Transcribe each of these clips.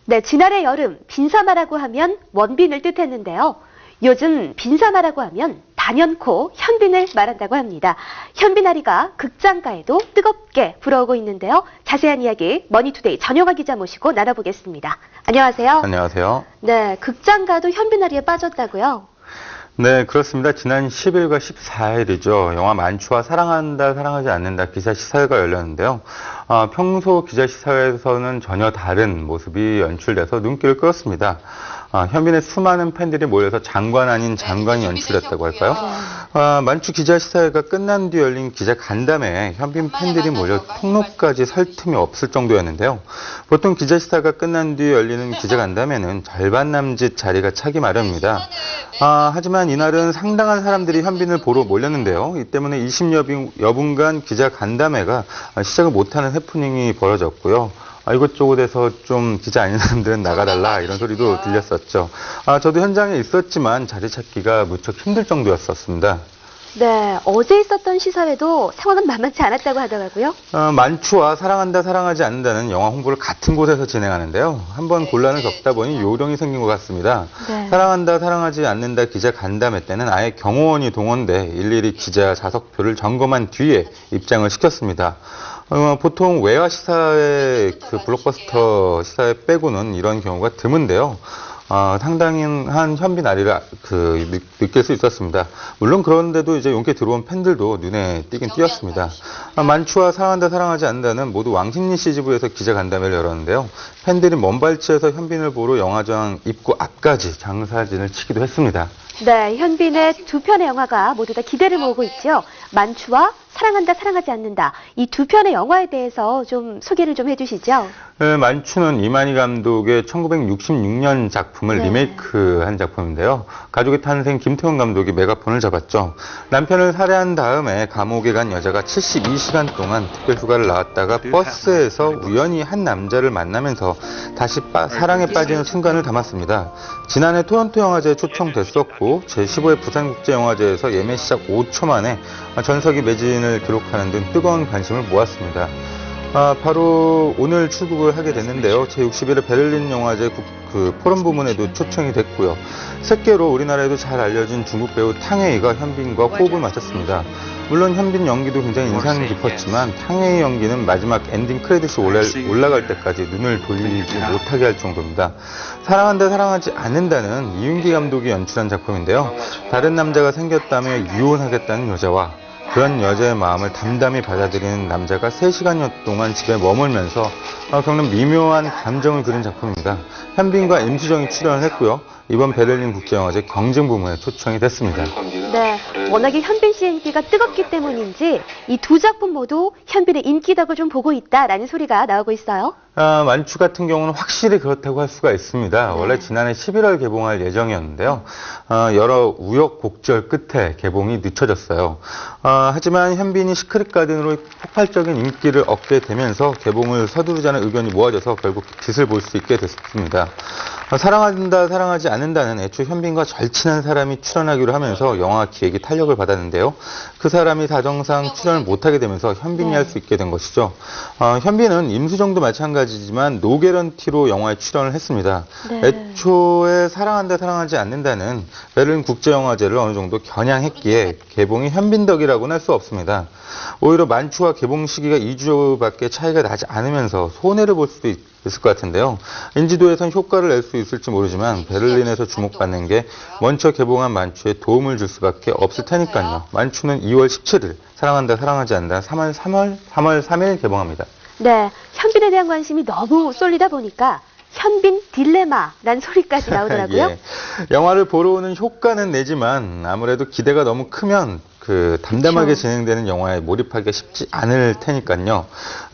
네, 지난해 여름 빈사마라고 하면 원빈을 뜻했는데요. 요즘 빈사마라고 하면 단연코 현빈을 말한다고 합니다. 현빈아리가 극장가에도 뜨겁게 불어오고 있는데요. 자세한 이야기 머니투데이 전영화 기자 모시고 나눠보겠습니다. 안녕하세요. 안녕하세요. 네, 극장가도 현빈아리에 빠졌다고요? 네, 그렇습니다. 지난 10일과 14일이죠. 영화 만추와 사랑한다, 사랑하지 않는다 기자 시사회가 열렸는데요. 평소 기자 시사회에서는 전혀 다른 모습이 연출돼서 눈길을 끌었습니다. 현빈의 수많은 팬들이 모여서 장관 아닌 장관이 연출됐다고 할까요? 만추 기자 시사회가 끝난 뒤 열린 기자 간담회에 현빈 팬들이 몰려 통로까지 설 틈이 없을 정도였는데요. 보통 기자 시사가 끝난 뒤 열리는 기자 간담회는 절반 남짓 자리가 차기 마련입니다. 하지만 이날은 상당한 사람들이 현빈을 보러 몰렸는데요. 이 때문에 20여 분간 기자 간담회가 시작을 못하는 해프닝이 벌어졌고요. 이곳저곳에서 좀 기자 아닌 사람들은 나가달라 이런 소리도 들렸었죠. 저도 현장에 있었지만 자리 찾기가 무척 힘들 정도였었습니다. 네, 어제 있었던 시사회도 상황은 만만치 않았다고 하더라고요. 만추와 사랑한다, 사랑하지 않는다는 영화 홍보를 같은 곳에서 진행하는데요. 한번 곤란을 겪다 보니 요령이 생긴 것 같습니다. 네. 사랑한다, 사랑하지 않는다 기자 간담회 때는 아예 경호원이 동원돼 일일이 기자 좌석표를 점검한 뒤에 입장을 시켰습니다. 보통 외화 시사회, 블록버스터 시사회 빼고는 이런 경우가 드문데요. 상당한 현빈 아리를 느낄 수 있었습니다. 물론 그런데도 이제 용케 들어온 팬들도 눈에 띄긴 띄었습니다. 만추와 사랑한다, 사랑하지 않는다는 모두 왕십리 CGV에서 기자 간담회를 열었는데요. 팬들이 먼발치에서 현빈을 보러 영화장 입구 앞까지 장사진을 치기도 했습니다. 네, 현빈의 두 편의 영화가 모두 다 기대를 모으고 있죠. 만추와 사랑한다, 사랑하지 않는다. 이 두 편의 영화에 대해서 좀 소개를 좀 해주시죠. 네, 만추는 이만희 감독의 1966년 작품을 리메이크한 작품인데요. 가족의 탄생 김태훈 감독이 메가폰을 잡았죠. 남편을 살해한 다음에 감옥에 간 여자가 72시간 동안 특별휴가를 나왔다가 버스에서 우연히 한 남자를 만나면서 다시 사랑에 빠지는 순간을 담았습니다. 지난해 토론토 영화제에 초청됐었고 제15회 부산국제영화제에서 예매 시작 5초 만에 전석이 매진을 기록하는 등 뜨거운 관심을 모았습니다. 바로 오늘 출국을 하게 됐는데요. 제61회 베를린 영화제 포럼 부문에도 초청이 됐고요. 새께로 우리나라에도 잘 알려진 중국 배우 탕웨이가 현빈과 호흡을 맞췄습니다. 물론 현빈 연기도 굉장히 인상 깊었지만 탕웨이 연기는 마지막 엔딩 크레딧이 올라갈 때까지 눈을 돌리지 못하게 할 정도입니다. 사랑한다, 사랑하지 않는다는 이윤기 감독이 연출한 작품인데요. 다른 남자가 생겼다며 이혼하겠다는 여자와 그런 여자의 마음을 담담히 받아들이는 남자가 3시간여 동안 집에 머물면서 겪는 미묘한 감정을 그린 작품입니다. 현빈과 임수정이 출연을 했고요. 이번 베를린 국제영화제 경쟁 부문에 초청이 됐습니다. 네, 워낙에 현빈 씨의 인기가 뜨겁기 때문인지 이 두 작품 모두 현빈의 인기덕을 좀 보고 있다라는 소리가 나오고 있어요. 만추 같은 경우는 확실히 그렇다고 할 수가 있습니다. 원래 지난해 11월 개봉할 예정이었는데요. 여러 우여곡절 끝에 개봉이 늦춰졌어요. 하지만 현빈이 시크릿 가든으로 폭발적인 인기를 얻게 되면서 개봉을 서두르자는 의견이 모아져서 결국 빛을 볼 수 있게 됐습니다. 사랑한다, 사랑하지 않는다는 애초 현빈과 절친한 사람이 출연하기로 하면서 영화 기획이 탄력을 받았는데요. 그 사람이 사정상 출연을 못하게 되면서 현빈이 할 수 있게 된 것이죠. 현빈은 임수정도 마찬가지지만 노개런티로 영화에 출연을 했습니다. 네. 애초에 사랑한다, 사랑하지 않는다는 베를린 국제영화제를 어느 정도 겨냥했기에 개봉이 현빈 덕이라고는 할 수 없습니다. 오히려 만추와 개봉 시기가 2주밖에 차이가 나지 않으면서 손해를 볼 수도 있을 것 같은데요. 인지도에선 효과를 낼 수 있을지 모르지만 베를린에서 주목받는 게 먼저 개봉한 만추에 도움을 줄 수밖에 없을 테니까요. 만추는 2월 17일, 사랑한다, 사랑하지 않는다 3월 3일 개봉합니다. 네, 현빈에 대한 관심이 너무 쏠리다 보니까 현빈 딜레마라는 소리까지 나오더라고요. 예. 영화를 보러 오는 효과는 내지만 아무래도 기대가 너무 크면 담담하게 진행되는 영화에 몰입하기가 쉽지 않을 테니까요.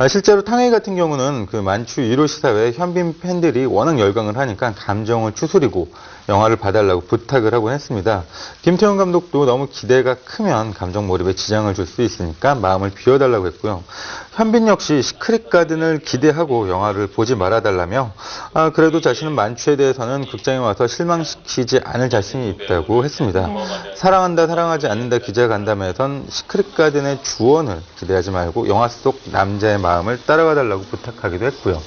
실제로 탕웨이 같은 경우는 만추 1호 시사회에 현빈 팬들이 워낙 열광을 하니까 감정을 추스리고 영화를 봐달라고 부탁을 하곤 했습니다. 김태훈 감독도 너무 기대가 크면 감정 몰입에 지장을 줄 수 있으니까 마음을 비워달라고 했고요. 현빈 역시 시크릿 가든을 기대하고 영화를 보지 말아달라며 그래도 자신은 만추에 대해서는 극장에 와서 실망시키지 않을 자신이 있다고 했습니다. 사랑한다, 사랑하지 않는다 기자 간담회에선 시크릿 가든의 주원을 기대하지 말고 영화 속 남자의 마음을 따라가달라고 부탁하기도 했고요.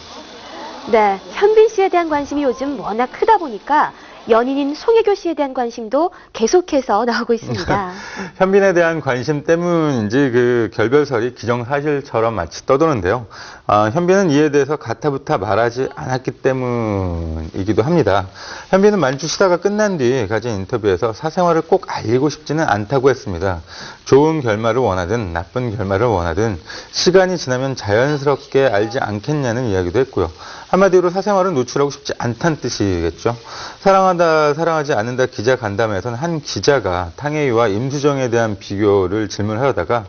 네, 현빈 씨에 대한 관심이 요즘 워낙 크다 보니까 연인인 송혜교 씨에 대한 관심도 계속해서 나오고 있습니다. 현빈에 대한 관심 때문인지 그 결별설이 기정사실처럼 마치 떠도는데요. 현빈은 이에 대해서 가타부타 말하지 않았기 때문이기도 합니다. 현빈은 만추 시사가 끝난 뒤 가진 인터뷰에서 사생활을 꼭 알리고 싶지는 않다고 했습니다. 좋은 결말을 원하든 나쁜 결말을 원하든 시간이 지나면 자연스럽게 알지 않겠냐는 이야기도 했고요. 한마디로 사생활은 노출하고 싶지 않다는 뜻이겠죠. 사랑하다, 사랑하지 않는다 기자 간담회에서는 한 기자가 탕웨이와 임수정에 대한 비교를 질문하려다가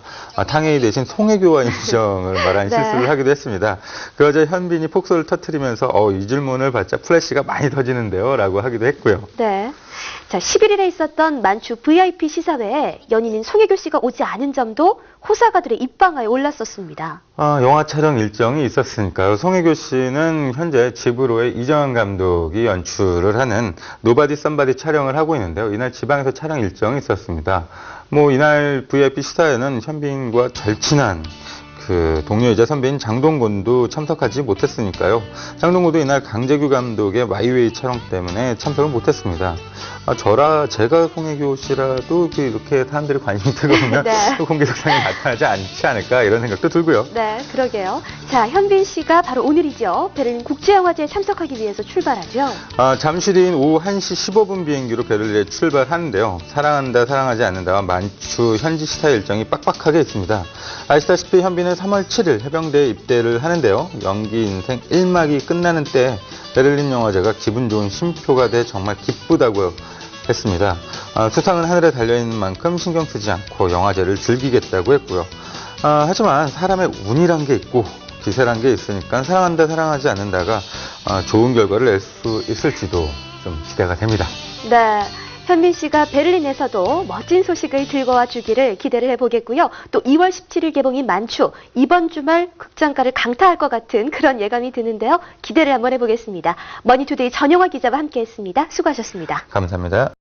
탕웨이 대신 송혜교와 임수정을 말하는 네. 실수를 하기도 했습니다. 그러자 현빈이 폭소를 터뜨리면서 이 질문을 받자 플래시가 많이 터지는데요 라고 하기도 했고요. 네. 자, 11일에 있었던 만추 VIP 시사회에 연인인 송혜교 씨가 오지 않은 점도 호사가들의 입방아에 올랐었습니다. 영화 촬영 일정이 있었으니까요. 송혜교 씨는 현재 집으로의 이정현 감독이 연출을 하는 노바디 썸바디 촬영을 하고 있는데요. 이날 지방에서 촬영 일정이 있었습니다. 이날 VIP 시사회는 현빈과 절친한 그 동료이자 선배인 장동건도 참석하지 못했으니까요. 장동건도 이날 강재규 감독의 마이웨이 촬영 때문에 참석을 못했습니다. 제가 송혜교 씨라도 이렇게 사람들이 관심이 뜨거우면 네. 또 공개석상에 나타나지 않지 않을까 이런 생각도 들고요. 네, 그러게요. 자, 현빈 씨가 바로 오늘이죠. 베를린 국제영화제에 참석하기 위해서 출발하죠. 잠시 뒤인 오후 1시 15분 비행기로 베를린에 출발하는데요. 사랑한다, 사랑하지 않는다와 만추 현지 시사 일정이 빡빡하게 있습니다. 아시다시피 현빈은 3월 7일 해병대에 입대를 하는데요. 연기 인생 1막이 끝나는 때 베를린 영화제가 기분 좋은 쉼표가 돼 정말 기쁘다고 했습니다. 수상은 하늘에 달려있는 만큼 신경 쓰지 않고 영화제를 즐기겠다고 했고요. 하지만 사람의 운이란 게 있고 기세란 게 있으니까 사랑한다, 사랑하지 않는다가 좋은 결과를 낼 수 있을지도 좀 기대가 됩니다. 네. 현빈 씨가 베를린에서도 멋진 소식을 들고 와 주기를 기대를 해보겠고요. 또 2월 17일 개봉인 만추, 이번 주말 극장가를 강타할 것 같은 그런 예감이 드는데요. 기대를 한번 해보겠습니다. 머니투데이 전영화 기자와 함께했습니다. 수고하셨습니다. 감사합니다.